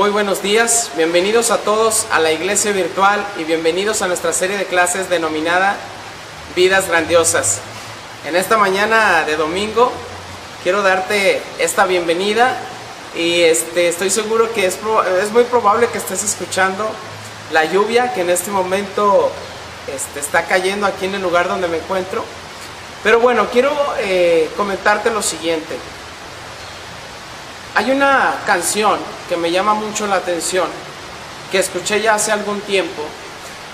Muy buenos días, bienvenidos a todos a la iglesia virtual y bienvenidos a nuestra serie de clases denominada Vidas Grandiosas. En esta mañana de domingo quiero darte esta bienvenida y estoy seguro que es muy probable que estés escuchando la lluvia que en este momento está cayendo aquí en el lugar donde me encuentro. Pero bueno, quiero comentarte lo siguiente. Hay una canción que me llama mucho la atención, que escuché ya hace algún tiempo,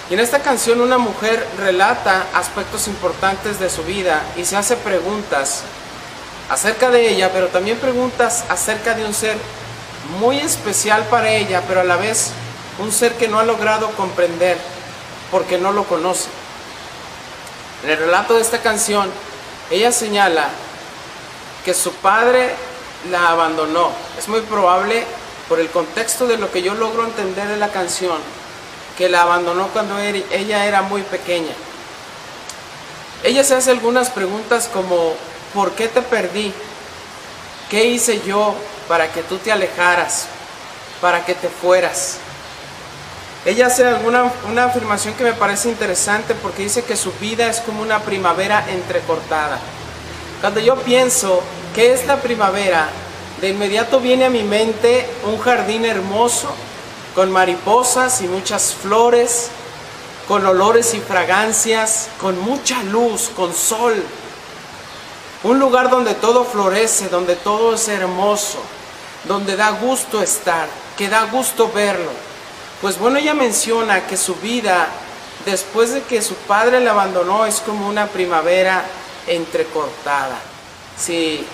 y en esta canción una mujer relata aspectos importantes de su vida y se hace preguntas acerca de ella, pero también preguntas acerca de un ser muy especial para ella, pero a la vez un ser que no ha logrado comprender porque no lo conoce. En el relato de esta canción, ella señala que su padre la abandonó. Es muy probable, por el contexto de lo que yo logro entender de la canción, que la abandonó cuando ella era muy pequeña. Ella se hace algunas preguntas como: ¿por qué te perdí? ¿Qué hice yo para que tú te alejaras? ¿Para que te fueras? Ella hace una afirmación que me parece interesante, porque dice que su vida es como una primavera entrecortada. Cuando yo pienso ¿qué es la primavera?, de inmediato viene a mi mente un jardín hermoso, con mariposas y muchas flores, con olores y fragancias, con mucha luz, con sol. Un lugar donde todo florece, donde todo es hermoso, donde da gusto estar, que da gusto verlo. Pues bueno, ella menciona que su vida, después de que su padre la abandonó, es como una primavera entrecortada. Si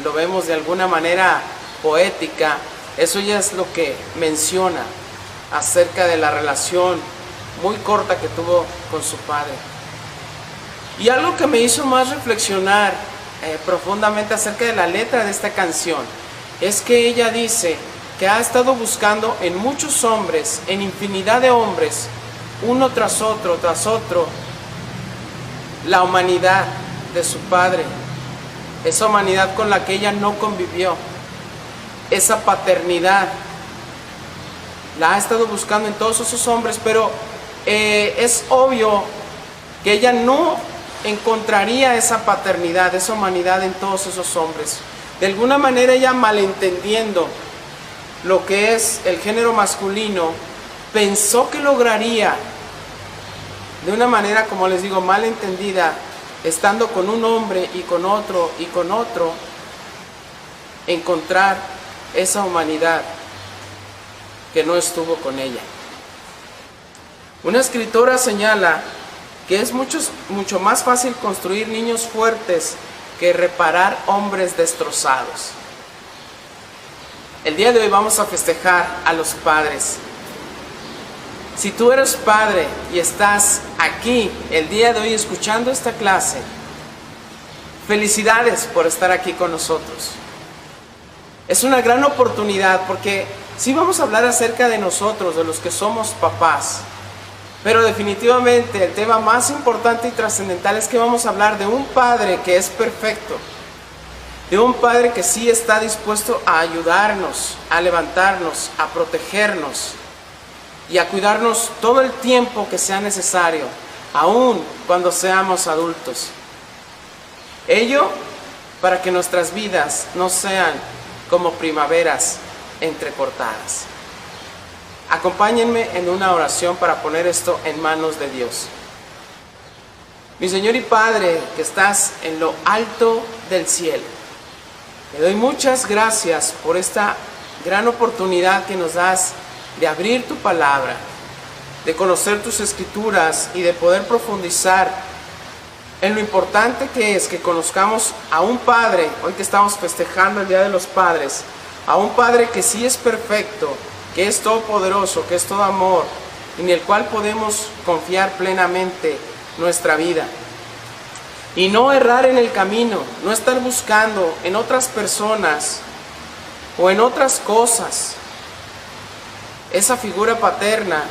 lo vemos de alguna manera poética, eso ya es lo que menciona acerca de la relación muy corta que tuvo con su padre. Y algo que me hizo más reflexionar profundamente acerca de la letra de esta canción es que ella dice que ha estado buscando en muchos hombres, en infinidad de hombres, uno tras otro, la humanidad de su padre. Esa humanidad con la que ella no convivió, esa paternidad, la ha estado buscando en todos esos hombres, pero es obvio que ella no encontraría esa paternidad, esa humanidad en todos esos hombres. De alguna manera ella, malentendiendo lo que es el género masculino, pensó que lograría, de una manera, como les digo, malentendida, estando con un hombre y con otro, encontrar esa humanidad que no estuvo con ella. Una escritora señala que es mucho más fácil construir niños fuertes que reparar hombres destrozados. El día de hoy vamos a festejar a los padres. Si tú eres padre y estás aquí el día de hoy escuchando esta clase, felicidades por estar aquí con nosotros. Es una gran oportunidad, porque sí vamos a hablar acerca de nosotros, de los que somos papás, pero definitivamente el tema más importante y trascendental es que vamos a hablar de un padre que es perfecto, de un padre que sí está dispuesto a ayudarnos, a levantarnos, a protegernos y a cuidarnos todo el tiempo que sea necesario, aun cuando seamos adultos. Ello para que nuestras vidas no sean como primaveras entrecortadas. Acompáñenme en una oración para poner esto en manos de Dios. Mi Señor y Padre, que estás en lo alto del cielo, te doy muchas gracias por esta gran oportunidad que nos das de abrir tu palabra, de conocer tus escrituras y de poder profundizar en lo importante que es que conozcamos a un Padre, hoy que estamos festejando el Día de los Padres, a un Padre que sí es perfecto, que es todopoderoso, que es todo amor, en el cual podemos confiar plenamente nuestra vida. Y no errar en el camino, no estar buscando en otras personas o en otras cosas esa figura paterna,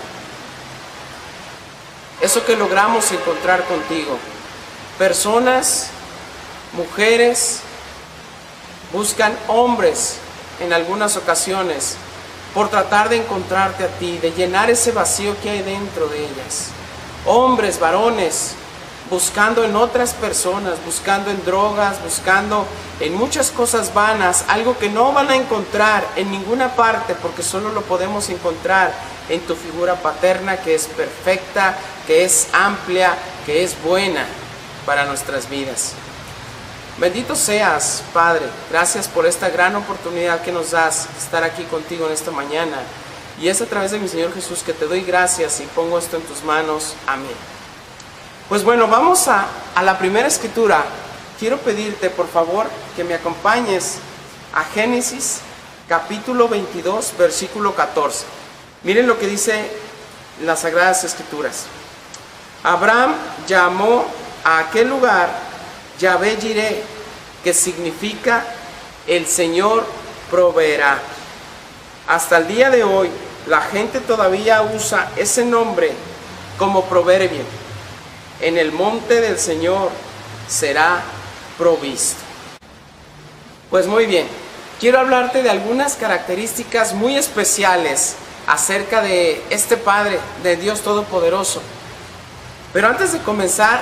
eso que logramos encontrar contigo. Personas, mujeres, buscan hombres en algunas ocasiones por tratar de encontrarte a ti, de llenar ese vacío que hay dentro de ellas. Hombres, varones, buscando en otras personas, buscando en drogas, buscando en muchas cosas vanas, algo que no van a encontrar en ninguna parte, porque solo lo podemos encontrar en tu figura paterna, que es perfecta, que es amplia, que es buena para nuestras vidas. Bendito seas, Padre. Gracias por esta gran oportunidad que nos das de estar aquí contigo en esta mañana. Y es a través de mi Señor Jesús que te doy gracias y pongo esto en tus manos. Amén. Pues bueno, vamos a la primera escritura. Quiero pedirte, por favor, que me acompañes a Génesis, capítulo 22, versículo 14. Miren lo que dice las Sagradas Escrituras. Abraham llamó a aquel lugar Yahvé Jireh, que significa el Señor proveerá. Hasta el día de hoy, la gente todavía usa ese nombre como proverbio. En el monte del Señor será provisto. Pues muy bien, quiero hablarte de algunas características muy especiales acerca de este Padre, de Dios Todopoderoso. Pero antes de comenzar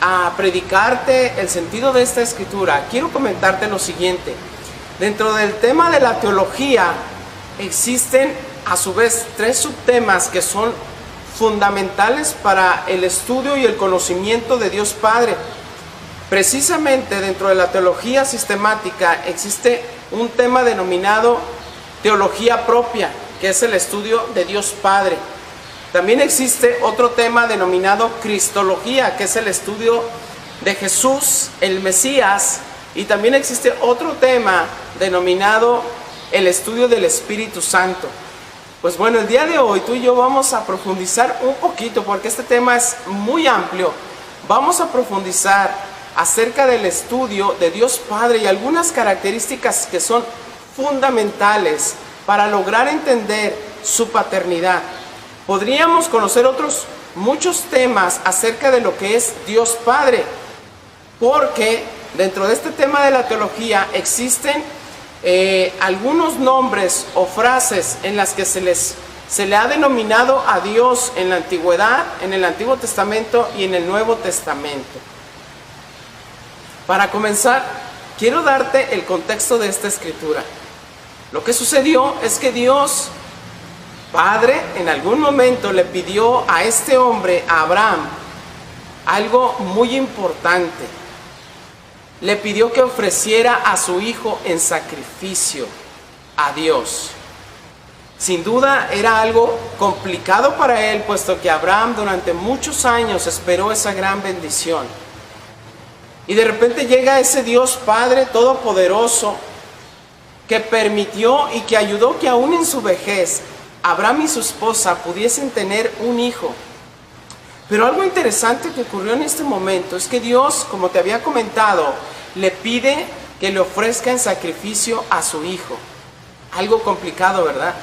a predicarte el sentido de esta escritura, quiero comentarte lo siguiente. Dentro del tema de la teología existen a su vez tres subtemas que son fundamentales para el estudio y el conocimiento de Dios Padre. Precisamente dentro de la teología sistemática existe un tema denominado teología propia, que es el estudio de Dios Padre. También existe otro tema denominado cristología, que es el estudio de Jesús, el Mesías. Y también existe otro tema denominado el estudio del Espíritu Santo. Pues bueno, el día de hoy tú y yo vamos a profundizar un poquito, porque este tema es muy amplio. Vamos a profundizar acerca del estudio de Dios Padre y algunas características que son fundamentales para lograr entender su paternidad. Podríamos conocer otros muchos temas acerca de lo que es Dios Padre, porque dentro de este tema de la teología existen algunos nombres o frases en las que se le ha denominado a Dios en la antigüedad, en el Antiguo Testamento y en el Nuevo Testamento. Para comenzar, quiero darte el contexto de esta escritura. Lo que sucedió es que Dios Padre en algún momento le pidió a este hombre, a Abraham, algo muy importante. Le pidió que ofreciera a su hijo en sacrificio a Dios. Sin duda era algo complicado para él, puesto que Abraham durante muchos años esperó esa gran bendición. Y de repente llega ese Dios Padre Todopoderoso que permitió y que ayudó que aún en su vejez Abraham y su esposa pudiesen tener un hijo. Pero algo interesante que ocurrió en este momento es que Dios, como te había comentado, le pide que le ofrezca en sacrificio a su hijo. Algo complicado, ¿verdad?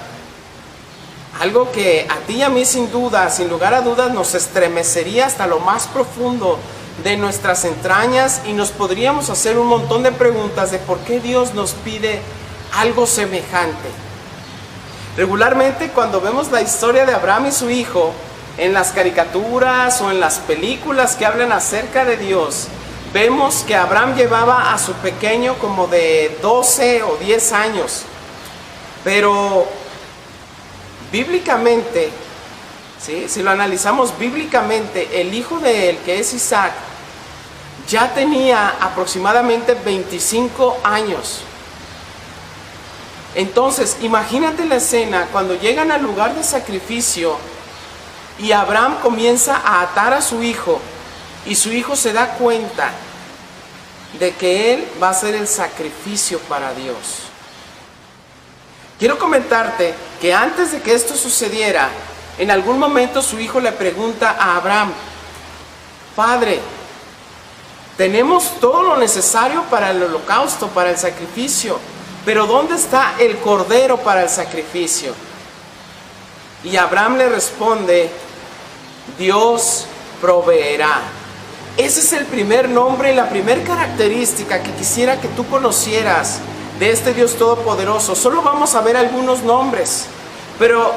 Algo que a ti y a mí sin duda, sin lugar a dudas, nos estremecería hasta lo más profundo de nuestras entrañas y nos podríamos hacer un montón de preguntas de por qué Dios nos pide algo semejante. Regularmente cuando vemos la historia de Abraham y su hijo en las caricaturas o en las películas que hablan acerca de Dios, vemos que Abraham llevaba a su pequeño como de 12 o 10 años. Pero bíblicamente, ¿sí? Si lo analizamos bíblicamente, el hijo de él, que es Isaac, ya tenía aproximadamente 25 años. Entonces, imagínate la escena cuando llegan al lugar de sacrificio y Abraham comienza a atar a su hijo y su hijo se da cuenta de que él va a hacer el sacrificio para Dios. Quiero comentarte que antes de que esto sucediera, en algún momento su hijo le pregunta a Abraham: Padre, tenemos todo lo necesario para el holocausto, para el sacrificio, pero ¿dónde está el cordero para el sacrificio? Y Abraham le responde: Dios proveerá. Ese es el primer nombre y la primera característica que quisiera que tú conocieras de este Dios Todopoderoso. Solo vamos a ver algunos nombres. Pero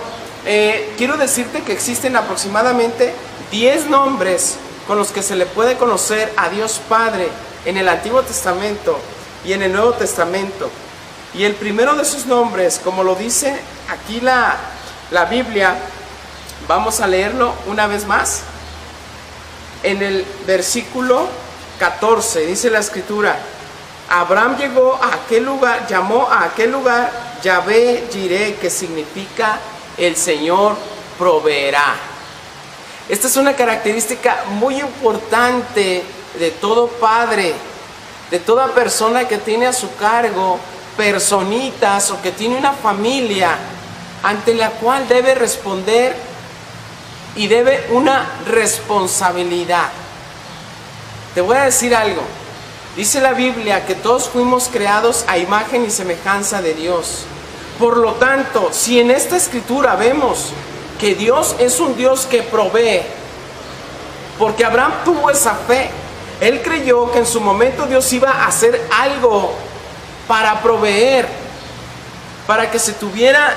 quiero decirte que existen aproximadamente 10 nombres con los que se le puede conocer a Dios Padre en el Antiguo Testamento y en el Nuevo Testamento. Y el primero de esos nombres, como lo dice aquí la Biblia, vamos a leerlo una vez más. En el versículo 14 dice la Escritura: Abraham llegó a aquel lugar, llamó a aquel lugar Yahvé Jireh, que significa el Señor proveerá. Esta es una característica muy importante de todo padre, de toda persona que tiene a su cargo personitas o que tiene una familia ante la cual debe responder y debe una responsabilidad. Te voy a decir algo. Dice la Biblia que todos fuimos creados a imagen y semejanza de Dios. Por lo tanto, si en esta escritura vemos que Dios es un Dios que provee, porque Abraham tuvo esa fe, él creyó que en su momento Dios iba a hacer algo para proveer, para que se tuviera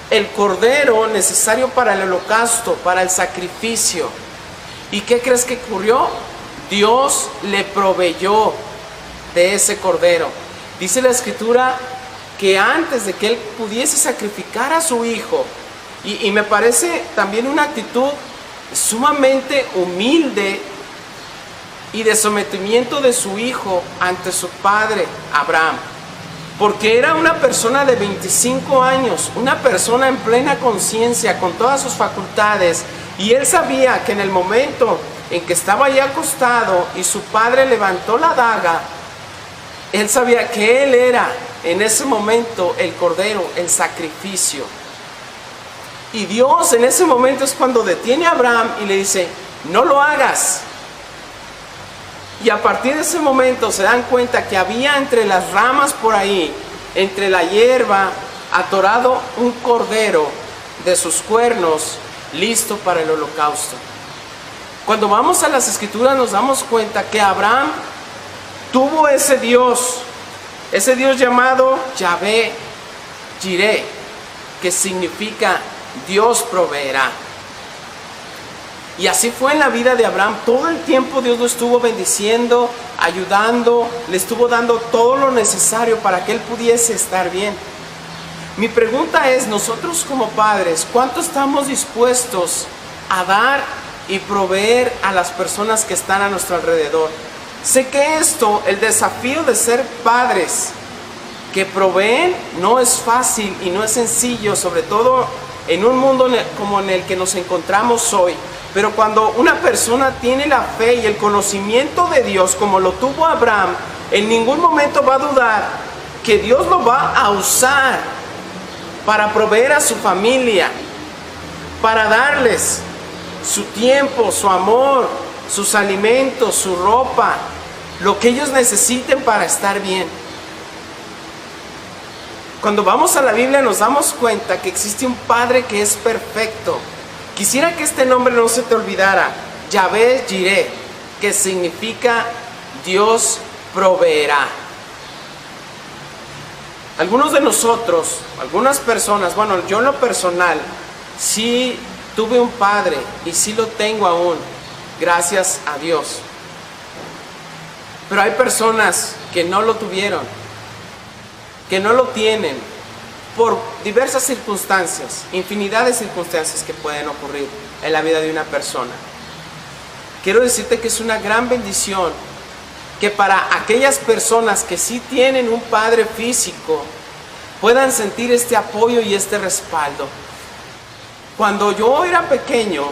el cordero necesario para el holocausto, para el sacrificio. ¿Y qué crees que ocurrió? Dios le proveyó de ese cordero. Dice la Escritura que antes de que él pudiese sacrificar a su hijo, y me parece también una actitud sumamente humilde y de sometimiento de su hijo ante su padre Abraham, porque era una persona de 25 años, una persona en plena conciencia, con todas sus facultades, y él sabía que en el momento en que estaba ahí acostado y su padre levantó la daga, él sabía que él era en ese momento el cordero, el sacrificio. Y Dios en ese momento es cuando detiene a Abraham y le dice: no lo hagas. Y a partir de ese momento se dan cuenta que había entre las ramas por ahí, entre la hierba, atorado un cordero de sus cuernos, listo para el holocausto. Cuando vamos a las Escrituras nos damos cuenta que Abraham tuvo ese Dios llamado Yahvé Jireh, que significa Dios proveerá. Y así fue en la vida de Abraham. Todo el tiempo Dios lo estuvo bendiciendo, ayudando, le estuvo dando todo lo necesario para que él pudiese estar bien. Mi pregunta es, nosotros como padres, ¿cuánto estamos dispuestos a dar y proveer a las personas que están a nuestro alrededor? Sé que el desafío de ser padres que proveen, no es fácil y no es sencillo, sobre todo en un mundo como en el que nos encontramos hoy. Pero cuando una persona tiene la fe y el conocimiento de Dios, como lo tuvo Abraham, en ningún momento va a dudar que Dios lo va a usar para proveer a su familia, para darles su tiempo, su amor, sus alimentos, su ropa, lo que ellos necesiten para estar bien. Cuando vamos a la Biblia nos damos cuenta que existe un Padre que es perfecto. Quisiera que este nombre no se te olvidara: Yahvé Jireh, que significa Dios proveerá. Algunos de nosotros, algunas personas, bueno, yo en lo personal, sí tuve un padre y sí lo tengo aún, gracias a Dios. Pero hay personas que no lo tuvieron, que no lo tienen, por diversas circunstancias, infinidad de circunstancias que pueden ocurrir en la vida de una persona. Quiero decirte que es una gran bendición que para aquellas personas que sí tienen un padre físico puedan sentir este apoyo y este respaldo. Cuando yo era pequeño,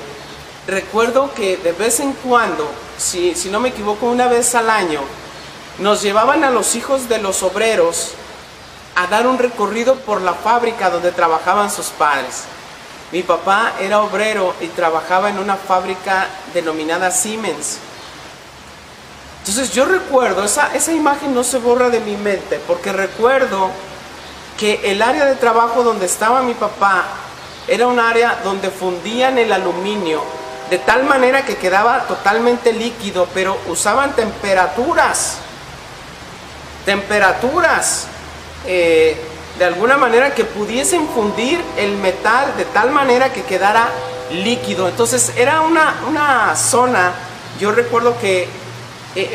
recuerdo que de vez en cuando, si no me equivoco, una vez al año, nos llevaban a los hijos de los obreros a dar un recorrido por la fábrica donde trabajaban sus padres. Mi papá era obrero y trabajaba en una fábrica denominada Siemens. Entonces yo recuerdo, esa imagen no se borra de mi mente, porque recuerdo que el área de trabajo donde estaba mi papá era un área donde fundían el aluminio de tal manera que quedaba totalmente líquido, pero usaban temperaturas de alguna manera que pudiese infundir el metal de tal manera que quedara líquido. Entonces era una zona, yo recuerdo que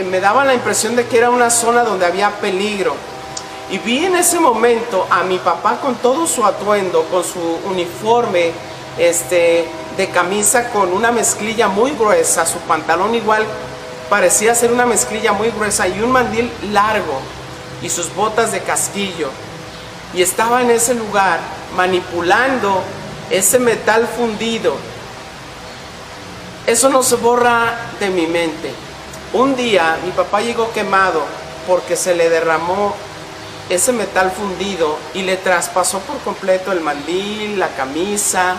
me daba la impresión de que era una zona donde había peligro. Y vi en ese momento a mi papá con todo su atuendo, con su uniforme de camisa con una mezclilla muy gruesa, su pantalón igual parecía ser una mezclilla muy gruesa y un mandil largo y sus botas de casquillo. Y estaba en ese lugar manipulando ese metal fundido. Eso no se borra de mi mente. Un día mi papá llegó quemado porque se le derramó ese metal fundido y le traspasó por completo el mandil, la camisa.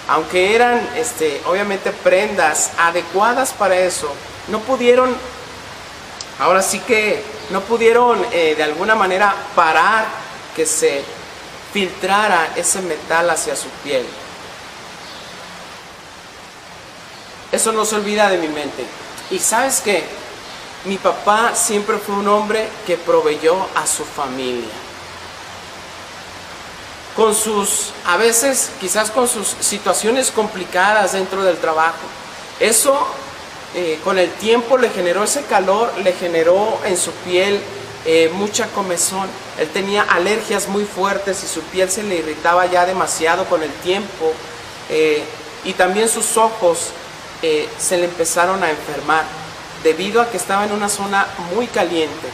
Aunque eran obviamente prendas adecuadas para eso, no pudieron, ahora sí que no pudieron de alguna manera parar que se filtrara ese metal hacia su piel. Eso no se olvida de mi mente. Y ¿sabes qué? Mi papá siempre fue un hombre que proveyó a su familia. Con sus, a veces quizás con sus situaciones complicadas dentro del trabajo. Eso con el tiempo le generó ese calor, le generó en su piel mucha comezón. Él tenía alergias muy fuertes y su piel se le irritaba ya demasiado con el tiempo. Y también sus ojos se le empezaron a enfermar debido a que estaba en una zona muy caliente.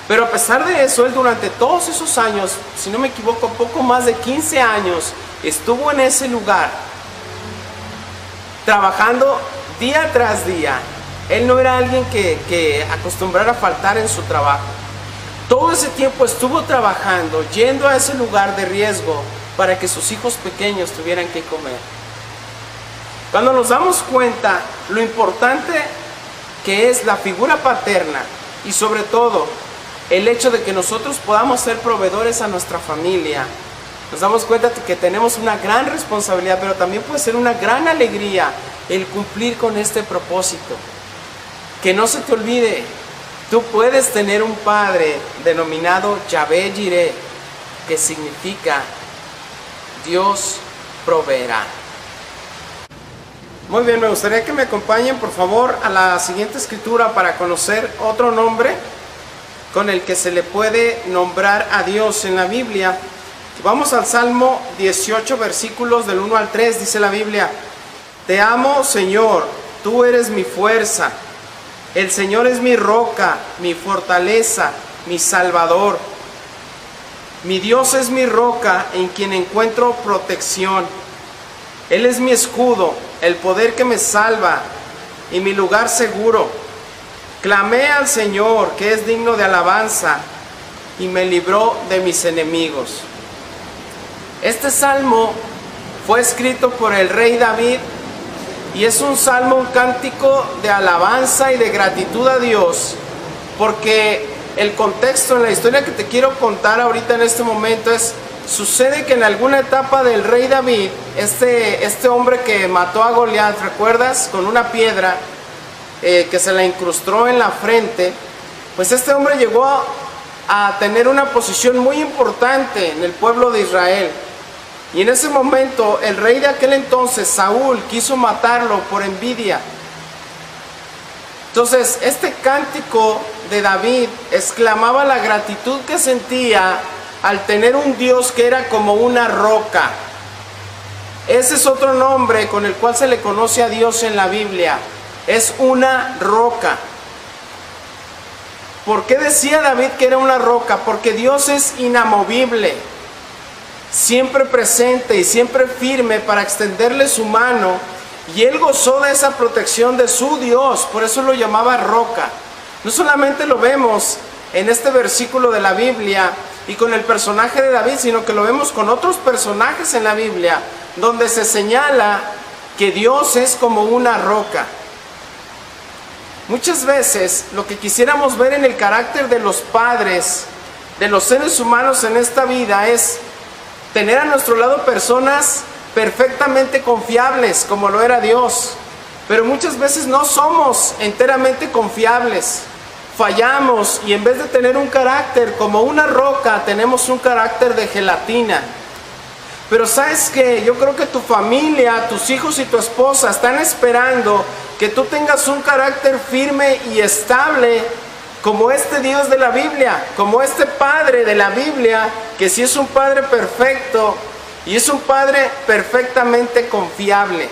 Pero a pesar de eso, él durante todos esos años, si no me equivoco, poco más de 15 años, estuvo en ese lugar, trabajando día tras día. Él no era alguien que acostumbrara a faltar en su trabajo. Todo ese tiempo estuvo trabajando, yendo a ese lugar de riesgo para que sus hijos pequeños tuvieran que comer. Cuando nos damos cuenta lo importante que es la figura paterna y sobre todo el hecho de que nosotros podamos ser proveedores a nuestra familia, nos damos cuenta de que tenemos una gran responsabilidad, pero también puede ser una gran alegría el cumplir con este propósito. Que no se te olvide, tú puedes tener un padre denominado Yahvé Jireh, que significa Dios proveerá. Muy bien, me gustaría que me acompañen por favor a la siguiente escritura para conocer otro nombre con el que se le puede nombrar a Dios en la Biblia. Vamos al Salmo 18, versículos del 1 al 3, dice la Biblia: Te amo, Señor, tú eres mi fuerza. El Señor es mi roca, mi fortaleza, mi salvador. Mi Dios es mi roca en quien encuentro protección. Él es mi escudo, el poder que me salva y mi lugar seguro. Clamé al Señor, que es digno de alabanza, y me libró de mis enemigos. Este salmo fue escrito por el rey David y es un salmo, un cántico de alabanza y de gratitud a Dios, porque el contexto en la historia que te quiero contar ahorita en este momento es: sucede que en alguna etapa del rey David, este hombre que mató a Goliat, ¿recuerdas? Con una piedra que se la incrustó en la frente, pues este hombre llegó a tener una posición muy importante en el pueblo de Israel. Y en ese momento el rey de aquel entonces, Saúl, quiso matarlo por envidia. Entonces este cántico de David exclamaba la gratitud que sentía al tener un Dios que era como una roca. Ese es otro nombre con el cual se le conoce a Dios en la Biblia. Es una roca. ¿Por qué decía David que era una roca? Porque Dios es inamovible, siempre presente y siempre firme para extenderle su mano, y él gozó de esa protección de su Dios, por eso lo llamaba roca. No solamente lo vemos en este versículo de la Biblia y con el personaje de David, sino que lo vemos con otros personajes en la Biblia, donde se señala que Dios es como una roca. Muchas veces lo que quisiéramos ver en el carácter de los padres, de los seres humanos en esta vida, es tener a nuestro lado personas perfectamente confiables, como lo era Dios. Pero muchas veces no somos enteramente confiables. fallamos y en vez de tener un carácter como una roca, tenemos un carácter de gelatina. Pero ¿sabes qué? Yo creo que tu familia, tus hijos y tu esposa están esperando que tú tengas un carácter firme y estable como este Dios de la Biblia, como este Padre de la Biblia, que sí es un Padre perfecto y es un Padre perfectamente confiable.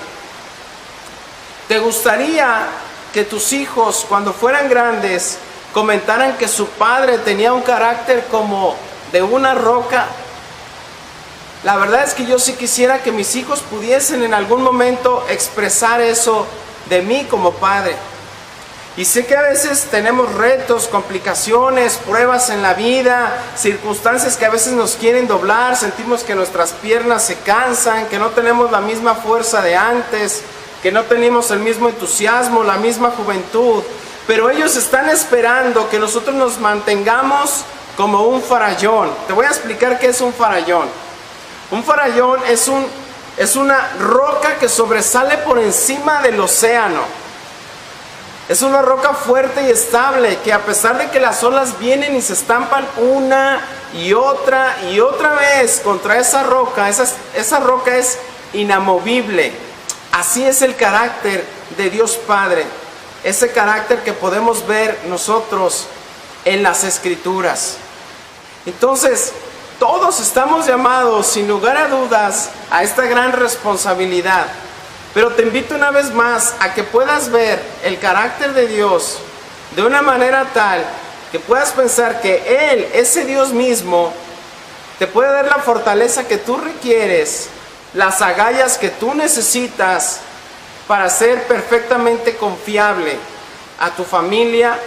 ¿Te gustaría que tus hijos, cuando fueran grandes, comentaran que su padre tenía un carácter como de una roca? La verdad es que yo sí quisiera que mis hijos pudiesen en algún momento expresar eso de mí como padre. Y sé que a veces tenemos retos, complicaciones, pruebas en la vida, circunstancias que a veces nos quieren doblar, sentimos que nuestras piernas se cansan, que no tenemos la misma fuerza de antes, que no tenemos el mismo entusiasmo, la misma juventud. Pero ellos están esperando que nosotros nos mantengamos como un farallón. Te voy a explicar qué es un farallón. Un farallón es una roca que sobresale por encima del océano. Es una roca fuerte y estable que a pesar de que las olas vienen y se estampan una y otra vez contra esa roca, esa roca es inamovible. Así es el carácter de Dios Padre. Ese carácter que podemos ver nosotros en las Escrituras. Entonces, todos estamos llamados, sin lugar a dudas, a esta gran responsabilidad. Pero te invito una vez más a que puedas ver el carácter de Dios de una manera tal que puedas pensar que Él, ese Dios mismo, te puede dar la fortaleza que tú requieres, las agallas que tú necesitas para ser perfectamente confiable a tu familia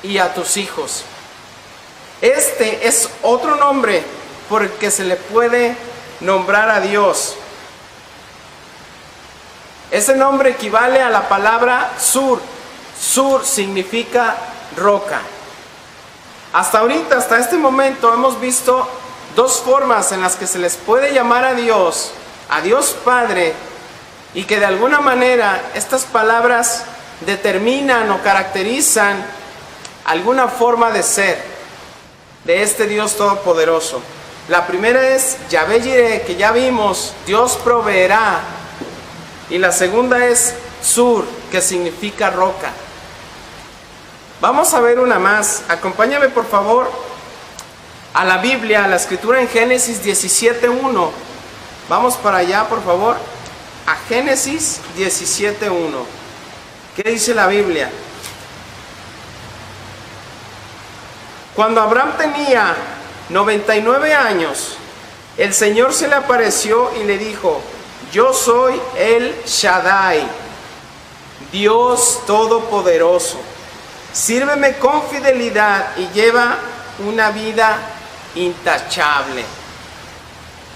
y a tus hijos. Este es otro nombre por el que se le puede nombrar a Dios. Ese nombre equivale a la palabra Sur. Sur significa roca. Hasta ahorita, hasta este momento, hemos visto dos formas en las que se les puede llamar a Dios Padre, y que de alguna manera estas palabras determinan o caracterizan alguna forma de ser de este Dios todopoderoso. La primera es Yahvé Jireh, que ya vimos, Dios proveerá. Y la segunda es Sur, que significa roca. Vamos a ver una más. Acompáñame por favor a la Biblia, a la Escritura en Génesis 17:1. Vamos para allá por favor, a Génesis 17:1. ¿Qué dice la Biblia? Cuando Abraham tenía 99 años, el Señor se le apareció y le dijo: yo soy el Shaddai, Dios Todopoderoso. Sírveme con fidelidad y lleva una vida intachable.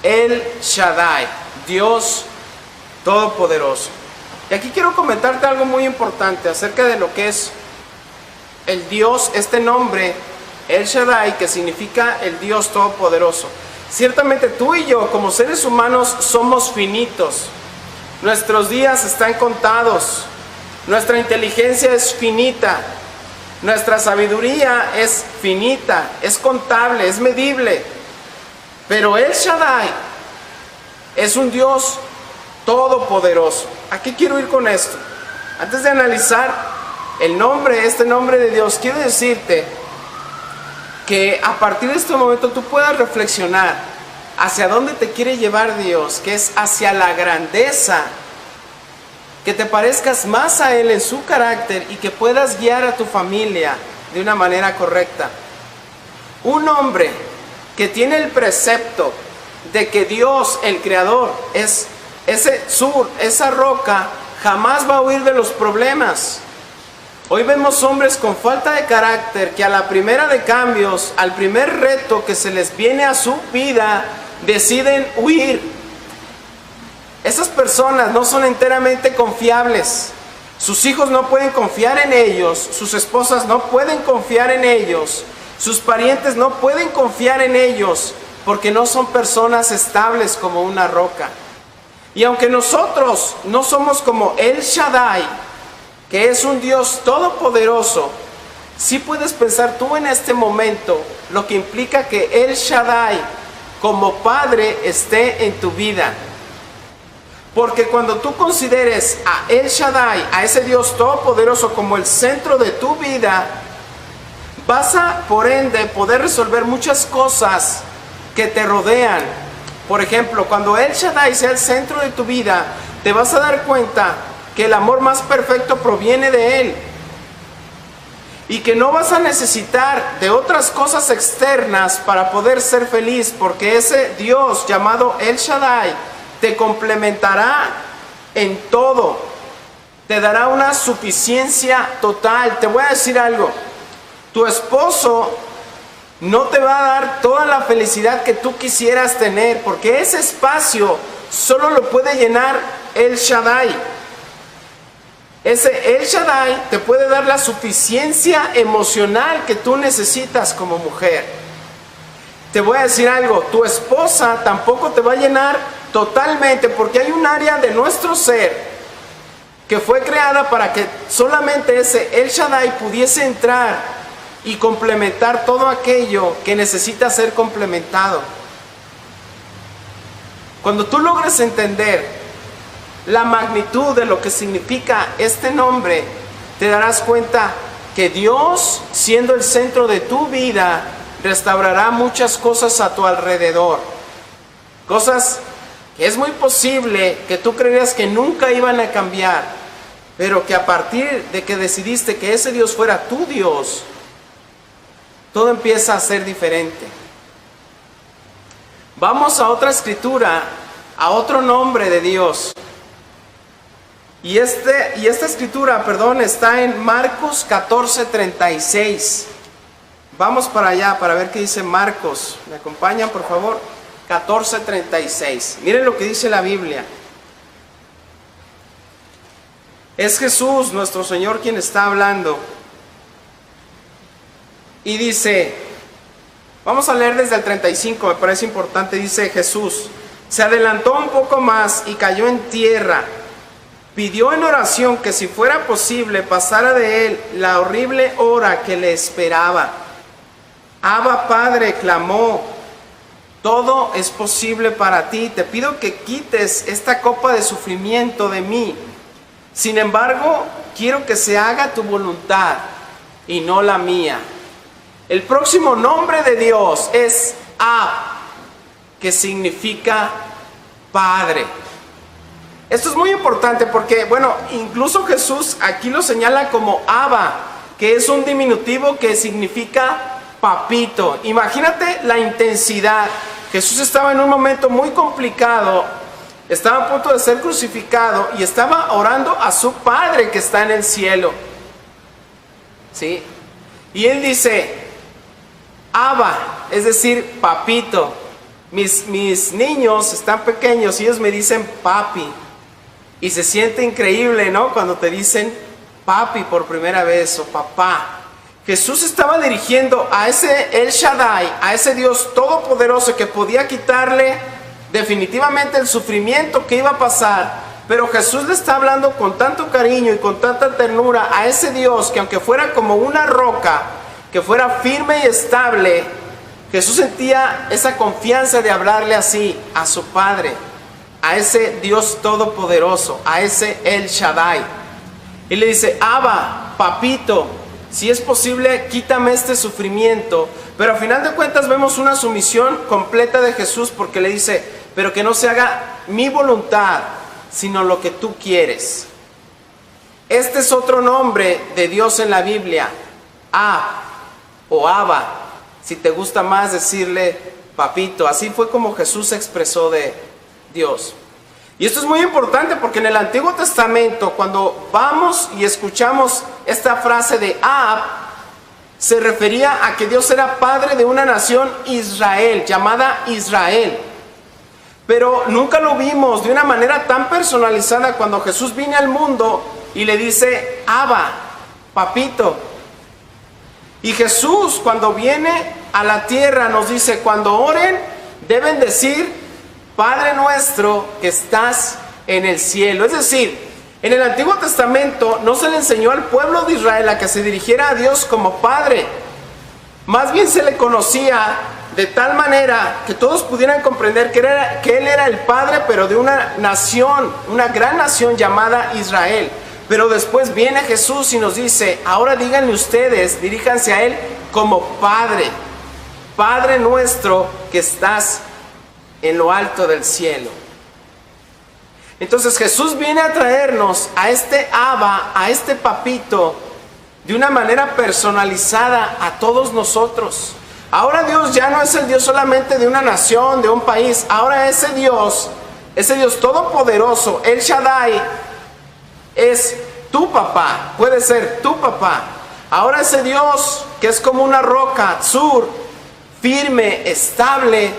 El Shaddai, Dios Todopoderoso. Y aquí quiero comentarte algo muy importante acerca de lo que es el Dios, este nombre, El Shaddai, que significa el Dios Todopoderoso. Ciertamente tú y yo, como seres humanos, somos finitos. Nuestros días están contados. Nuestra inteligencia es finita. Nuestra sabiduría es finita, es contable, es medible. Pero El Shaddai es un Dios todopoderoso. ¿A qué quiero ir con esto? Antes de analizar el nombre, este nombre de Dios, quiero decirte que a partir de este momento tú puedas reflexionar hacia dónde te quiere llevar Dios, que es hacia la grandeza, que te parezcas más a Él en su carácter y que puedas guiar a tu familia de una manera correcta. Un hombre que tiene el precepto de que Dios, el Creador, es ese Sur, esa roca, jamás va a huir de los problemas. Hoy vemos hombres con falta de carácter que a la primera de cambios, al primer reto que se les viene a su vida, deciden huir. Esas personas no son enteramente confiables. Sus hijos no pueden confiar en ellos, sus esposas no pueden confiar en ellos, sus parientes no pueden confiar en ellos, porque no son personas estables como una roca. Y aunque nosotros no somos como El Shaddai, que es un Dios todopoderoso, sí puedes pensar tú en este momento lo que implica que El Shaddai como Padre esté en tu vida. Porque cuando tú consideres a El Shaddai, a ese Dios todopoderoso como el centro de tu vida, vas a, por ende, poder resolver muchas cosas que te rodean. Por ejemplo, cuando El Shaddai sea el centro de tu vida, te vas a dar cuenta que el amor más perfecto proviene de Él. Y que no vas a necesitar de otras cosas externas para poder ser feliz, porque ese Dios llamado El Shaddai te complementará en todo. Te dará una suficiencia total. Te voy a decir algo. Tu esposo no te va a dar toda la felicidad que tú quisieras tener, porque ese espacio solo lo puede llenar El Shaddai. Ese El Shaddai te puede dar la suficiencia emocional que tú necesitas como mujer. Te voy a decir algo, tu esposa tampoco te va a llenar totalmente, porque hay un área de nuestro ser que fue creada para que solamente ese El Shaddai pudiese entrar y complementar todo aquello que necesita ser complementado. Cuando tú logres entender la magnitud de lo que significa este nombre, te darás cuenta que Dios, siendo el centro de tu vida, restaurará muchas cosas a tu alrededor. Cosas que es muy posible que tú creías que nunca iban a cambiar, pero que a partir de que decidiste que ese Dios fuera tu Dios, todo empieza a ser diferente. Vamos a otra escritura, a otro nombre de Dios. Y esta escritura, está en Marcos 14:36. Vamos para allá para ver qué dice Marcos. ¿Me acompañan, por favor? 14:36. Miren lo que dice la Biblia. Es Jesús, nuestro Señor, quien está hablando. Y dice, vamos a leer desde el 35, me parece importante. Dice Jesús, se adelantó un poco más y cayó en tierra. Pidió en oración que si fuera posible pasara de él la horrible hora que le esperaba. Abba, Padre, clamó, todo es posible para ti. Te pido que quites esta copa de sufrimiento de mí. Sin embargo, quiero que se haga tu voluntad y no la mía. El próximo nombre de Dios es Ab, que significa Padre. Esto es muy importante porque, incluso Jesús aquí lo señala como Abba, que es un diminutivo que significa papito. Imagínate la intensidad. Jesús estaba en un momento muy complicado, estaba a punto de ser crucificado y estaba orando a su Padre que está en el cielo. ¿Sí? Y él dice, Abba, es decir, papito. Mis niños están pequeños y ellos me dicen papi. Y se siente increíble, ¿no? Cuando te dicen papi por primera vez o papá. Jesús estaba dirigiendo a ese El Shaddai, a ese Dios todopoderoso que podía quitarle definitivamente el sufrimiento que iba a pasar. Pero Jesús le está hablando con tanto cariño y con tanta ternura a ese Dios que aunque fuera como una roca, que fuera firme y estable, Jesús sentía esa confianza de hablarle así a su Padre, a ese Dios todopoderoso, a ese El Shaddai. Y le dice, Abba, papito, si es posible, quítame este sufrimiento. Pero al final de cuentas vemos una sumisión completa de Jesús, porque le dice, pero que no se haga mi voluntad, sino lo que tú quieres. Este es otro nombre de Dios en la Biblia, Ab o Abba, si te gusta más decirle papito. Así fue como Jesús se expresó de Dios. Y esto es muy importante porque en el Antiguo Testamento, cuando vamos y escuchamos esta frase de Ab, se refería a que Dios era padre de una nación Israel, llamada Israel. Pero nunca lo vimos de una manera tan personalizada cuando Jesús viene al mundo y le dice, Abba, papito. Y Jesús, cuando viene a la tierra, nos dice, cuando oren, deben decir, Padre nuestro que estás en el cielo. Es decir, En el Antiguo Testamento no se le enseñó al pueblo de Israel a que se dirigiera a Dios como Padre. Más bien se le conocía de tal manera que todos pudieran comprender que Él era el Padre, pero de una nación, una gran nación llamada Israel. Pero después viene Jesús y nos dice, ahora díganle ustedes, diríjanse a Él como Padre. Padre nuestro que estás en lo alto del cielo. Entonces Jesús viene a traernos a este Abba, a este papito, de una manera personalizada a todos nosotros. Ahora Dios ya no es el Dios solamente de una nación, de un país. Ahora ese Dios todopoderoso, El Shaddai, es tu papá, puede ser tu papá. Ahora ese Dios que es como una roca, Tzur, firme, estable,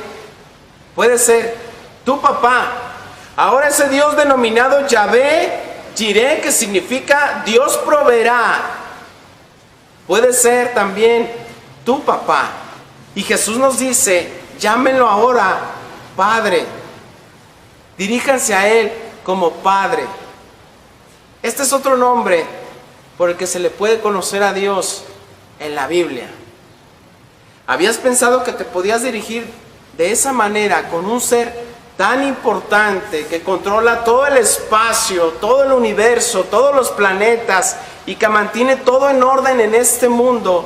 puede ser tu papá. Ahora ese Dios denominado Yahvé, Jireh, que significa Dios proveerá, puede ser también tu papá. Y Jesús nos dice, llámenlo ahora Padre. Diríjanse a Él como Padre. Este es otro nombre por el que se le puede conocer a Dios en la Biblia. ¿Habías pensado que te podías dirigir de esa manera con un ser tan importante que controla todo el espacio, todo el universo, todos los planetas y que mantiene todo en orden en este mundo,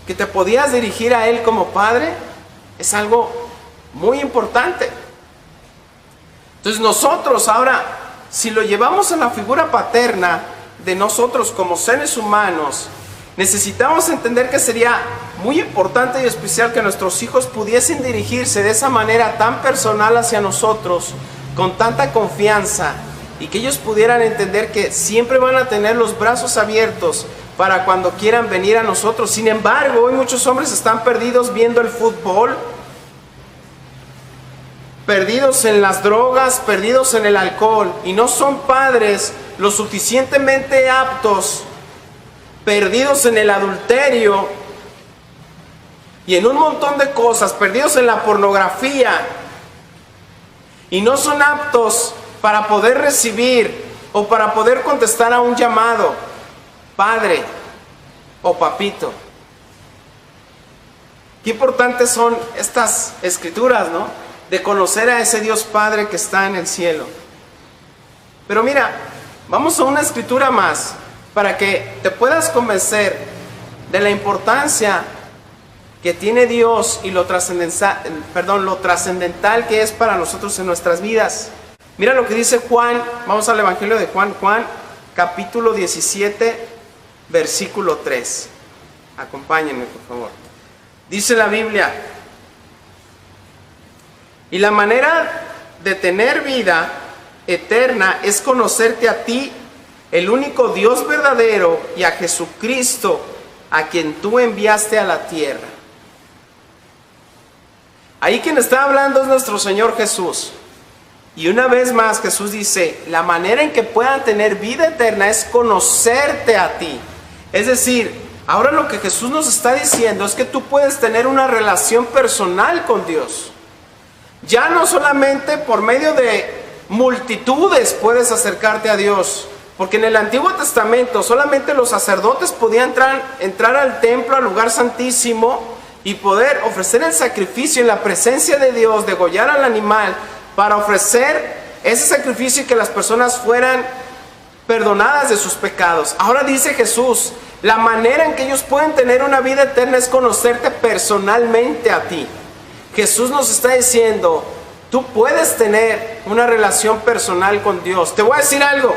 que te podías dirigir a Él como Padre? Es algo muy importante. Entonces nosotros ahora, si lo llevamos a la figura paterna de nosotros como seres humanos, necesitamos entender que sería muy importante y especial que nuestros hijos pudiesen dirigirse de esa manera tan personal hacia nosotros, con tanta confianza, y que ellos pudieran entender que siempre van a tener los brazos abiertos para cuando quieran venir a nosotros. Sin embargo, hoy muchos hombres están perdidos viendo el fútbol, perdidos en las drogas, perdidos en el alcohol, y no son padres lo suficientemente aptos, perdidos en el adulterio y en un montón de cosas, perdidos en la pornografía, y no son aptos para poder recibir o para poder contestar a un llamado, Padre o Papito. Qué importantes son estas escrituras, ¿no? De conocer a ese Dios Padre que está en el cielo. Pero mira, vamos a una escritura más para que te puedas convencer de la importancia que tiene Dios y lo trascendental que es para nosotros en nuestras vidas. Mira lo que dice Juan. Vamos al Evangelio de Juan, capítulo 17, versículo 3. Acompáñenme, por favor. Dice la Biblia: y la manera de tener vida eterna es conocerte a ti, el único Dios verdadero, y a Jesucristo, a quien tú enviaste a la tierra. Ahí quien está hablando es nuestro Señor Jesús. Y una vez más Jesús dice, la manera en que puedan tener vida eterna es conocerte a ti. Es decir, ahora lo que Jesús nos está diciendo es que tú puedes tener una relación personal con Dios. Ya no solamente por medio de multitudes puedes acercarte a Dios, porque en el Antiguo Testamento solamente los sacerdotes podían entrar al templo, al lugar santísimo, y poder ofrecer el sacrificio en la presencia de Dios, degollar al animal, para ofrecer ese sacrificio y que las personas fueran perdonadas de sus pecados. Ahora dice Jesús, la manera en que ellos pueden tener una vida eterna es conocerte personalmente a ti. Jesús nos está diciendo, tú puedes tener una relación personal con Dios. Te voy a decir algo,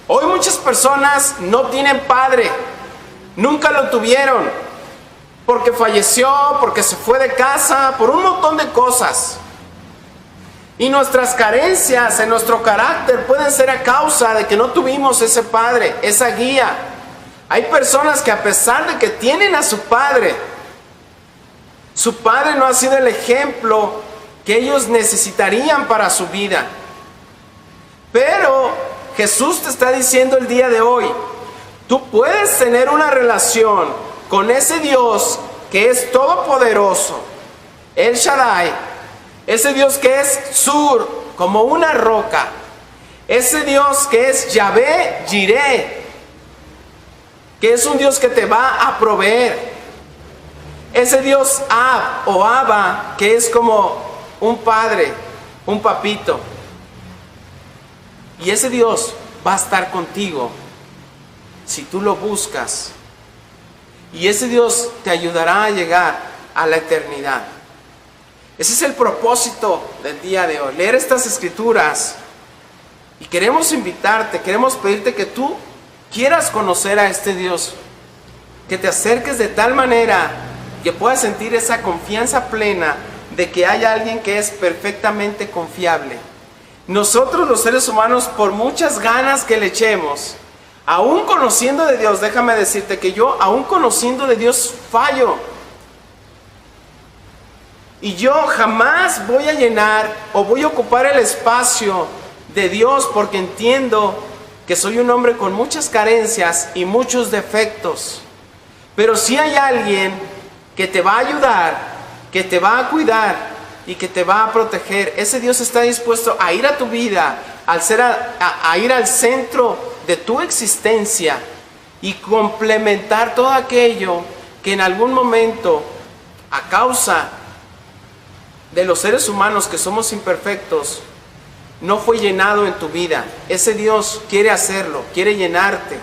hoy muchas personas no tienen padre, nunca lo tuvieron, porque falleció, porque se fue de casa, por un montón de cosas. Y nuestras carencias en nuestro carácter pueden ser a causa de que no tuvimos ese padre, esa guía. Hay personas que a pesar de que tienen a su padre no ha sido el ejemplo que ellos necesitarían para su vida. Pero Jesús te está diciendo el día de hoy, tú puedes tener una relación con ese Dios que es todopoderoso, El Shaddai, ese Dios que es Sur, como una roca, Ese Dios que es Yahvé Jireh, que es un Dios que te va a proveer. Ese Dios Ab o Abba, que es como un padre, un papito. Y ese Dios va a estar contigo si tú lo buscas. Y ese Dios te ayudará a llegar a la eternidad. Ese es el propósito del día de hoy, leer estas escrituras. Y queremos invitarte, queremos pedirte que tú quieras conocer a este Dios, que te acerques de tal manera que puedas sentir esa confianza plena de que hay alguien que es perfectamente confiable. Nosotros los seres humanos, por muchas ganas que le echemos, aún conociendo de Dios, déjame decirte que yo, aún conociendo de Dios, fallo. Y yo jamás voy a llenar o voy a ocupar el espacio de Dios, porque entiendo que soy un hombre con muchas carencias y muchos defectos. Pero si hay alguien que te va a ayudar, que te va a cuidar y que te va a proteger, ese Dios está dispuesto a ir a tu vida, a ir al centro de tu existencia y complementar todo aquello que en algún momento, a causa de los seres humanos que somos imperfectos, no fue llenado en tu vida. Ese Dios quiere hacerlo, quiere llenarte,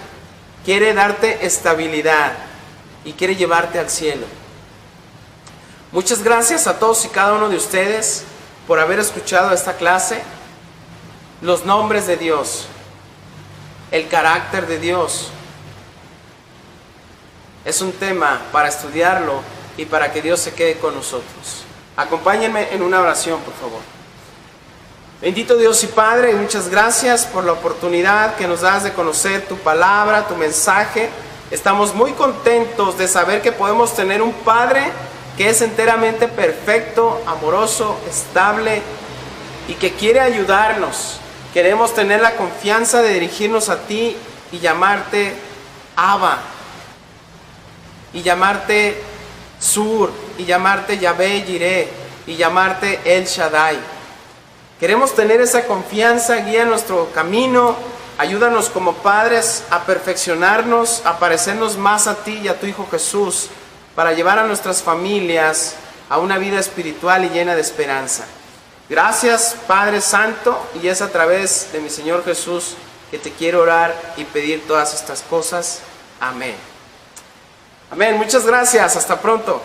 quiere darte estabilidad y quiere llevarte al cielo. Muchas gracias a todos y cada uno de ustedes por haber escuchado esta clase. Los nombres de Dios, el carácter de Dios, es un tema para estudiarlo y para que Dios se quede con nosotros. Acompáñenme en una oración, por favor. Bendito Dios y Padre, muchas gracias por la oportunidad que nos das de conocer tu palabra, tu mensaje. Estamos muy contentos de saber que podemos tener un Padre que es enteramente perfecto, amoroso, estable y que quiere ayudarnos. Queremos tener la confianza de dirigirnos a ti y llamarte Abba, y llamarte Sur, y llamarte Yahvé Jireh, y llamarte El Shaddai. Queremos tener esa confianza, guía nuestro camino, ayúdanos como padres a perfeccionarnos, a parecernos más a ti y a tu Hijo Jesús, para llevar a nuestras familias a una vida espiritual y llena de esperanza. Gracias, Padre Santo, y es a través de mi Señor Jesús que te quiero orar y pedir todas estas cosas. Amén. Amén, muchas gracias, hasta pronto.